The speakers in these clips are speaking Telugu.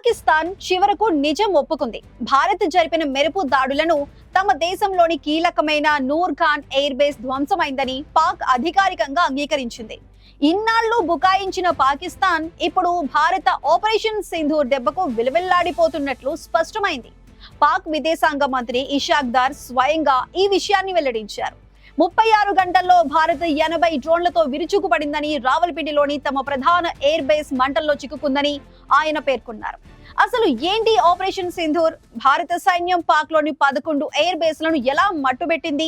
పాకిస్తాన్ చివరకు నిజం ఒప్పుకుంది. భారత్ జరిపిన మెరుపు దాడులను తమ దేశంలోని కీలకమైన నూర్ ఖాన్ ఎయిర్ బేస్ ధ్వంసమైందని పాక్ అధికారికంగా అంగీకరించింది. ఇన్నాళ్లు బుకాయించిన పాకిస్తాన్ ఇప్పుడు భారత ఆపరేషన్ సింధూర్ దెబ్బకు విలువెల్లాడిపోతున్నట్లు స్పష్టమైంది. పాక్ విదేశాంగ మంత్రి ఇషాక్ దార్ స్వయంగా ఈ విషయాన్ని వెల్లడించారు. 36 గంటల్లో భారత్ 80 డ్రోన్లతో విరుచుకుపడిందని, రావల్పిండిలోని తమ ప్రధాన ఎయిర్ బేస్ మంటల్లో చిక్కుకుందని ఆయన పేర్కొన్నారు. అసలు ఏంటి ఆపరేషన్ సింధూర్? భారత సైన్యం పాక్ లోని 11 ఎయిర్ బేస్లను ఎలా మట్టుబెట్టింది?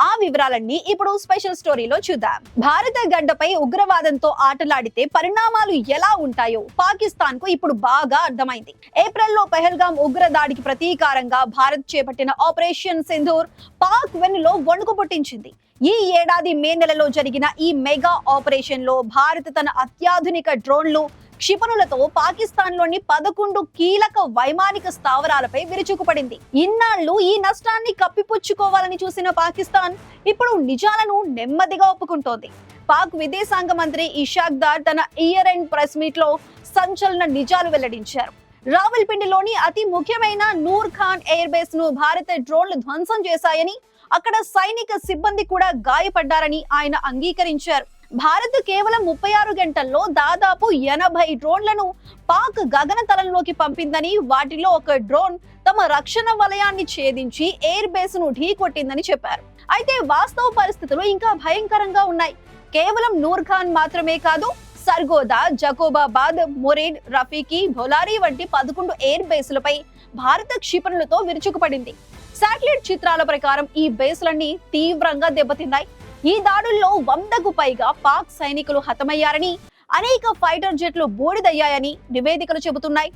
ఆ వివరాలన్నీ ఇప్పుడు స్పెషల్ స్టోరీలో చూద్దాం. భారత గడ్డపై ఉగ్రవాదంతో ఆటలాడితే పరిణామాలు ఎలా ఉంటాయో పాకిస్తాన్ కు ఇప్పుడు బాగా అర్థమైంది. ఏప్రిల్లో పెహల్గాం ఉగ్ర దాడికి ప్రతీకారంగా భారత్ చేపట్టిన ఆపరేషన్ సింధూర్ పాక్ వెన్నులో వణుకు పుట్టించింది. ఈ ఏడాది మే నెలలో జరిగిన ఈ మెగా ఆపరేషన్ లో భారత్ తన అత్యాధునిక డ్రోన్లు, క్షిపణులతో పాకిస్తాన్ లోని 11 కీలక వైమానిక స్థావరాలపై విరుచుకుపడింది. ఇన్నాళ్లు ఈ నష్టాన్ని కప్పిపుచ్చుకోవాలని చూసిన పాకిస్తాన్ ఇప్పుడు నిజాలను నెమ్మదిగా ఒప్పుకుంటోంది. పాక్ విదేశాంగ మంత్రి ఇషాక్ దార్ తన ఇయర్ ఎండ్ ప్రెస్ మీట్ లో సంచలన నిజాలు వెల్లడించారు. రావల్పిండిలోని అతి ముఖ్యమైన నూర్ ఖాన్ ఎయిర్ బేస్ ను భారత డ్రోన్లు ధ్వంసం చేశాయని, అక్కడ సైనిక సిబ్బంది కూడా గాయపడ్డారని ఆయన అంగీకరించారు. భారత్ కేవలం 36 గంటల్లో దాదాపు 80 డ్రోన్లను పాక్ గగనతలంలోకి పంపిందని, వాటిలో ఒక డ్రోన్ తమ రక్షణ వలయాన్ని ఛేదించి ఎయిర్ బేస్ ను ఢీకొట్టిందని చెప్పారు. అయితే వాస్తవ పరిస్థితులు ఇంకా భయంకరంగా ఉన్నాయి. కేవలం నూర్ ఖాన్ మాత్రమే కాదు, సర్గోదా, జకోబాబాద్, మురిడ్, రఫీకి, భోలారీ వంటి 11 ఎయిర్ బేస్లపై భారత క్షిపణులతో విరుచుకుపడింది. శాటిలైట్ చిత్రాల ప్రకారం ఈ బేస్లన్నీ తీవ్రంగా దెబ్బతిన్నాయి. ఈ దాడుల్లో 100కు పైగా పాక్ సైనికులు హతమయ్యారని, అనేక ఫైటర్ జెట్లు బూడిదయ్యాయని నివేదికలు చెబుతున్నాయి.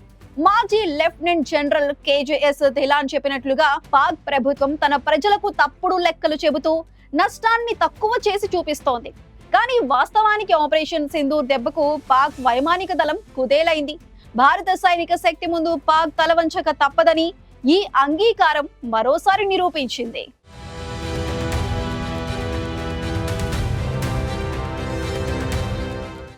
మాజీ లెఫ్టినెంట్ జనరల్ కేజేఎస్ ధిలాన్ చెప్పినట్లుగా పాక్ ప్రభుత్వం తన ప్రజలకు తప్పుడు లెక్కలు చెబుతూ నష్టాన్ని తక్కువ చేసి చూపిస్తోంది. కానీ వాస్తవానికి ఆపరేషన్ సింధూర్ దెబ్బకు పాక్ వైమానిక దళం కుదేలైంది. భారత సైనిక శక్తి ముందు పాక్ తలవంచక తప్పదని ఈ అంగీకారం మరోసారి నిరూపించింది.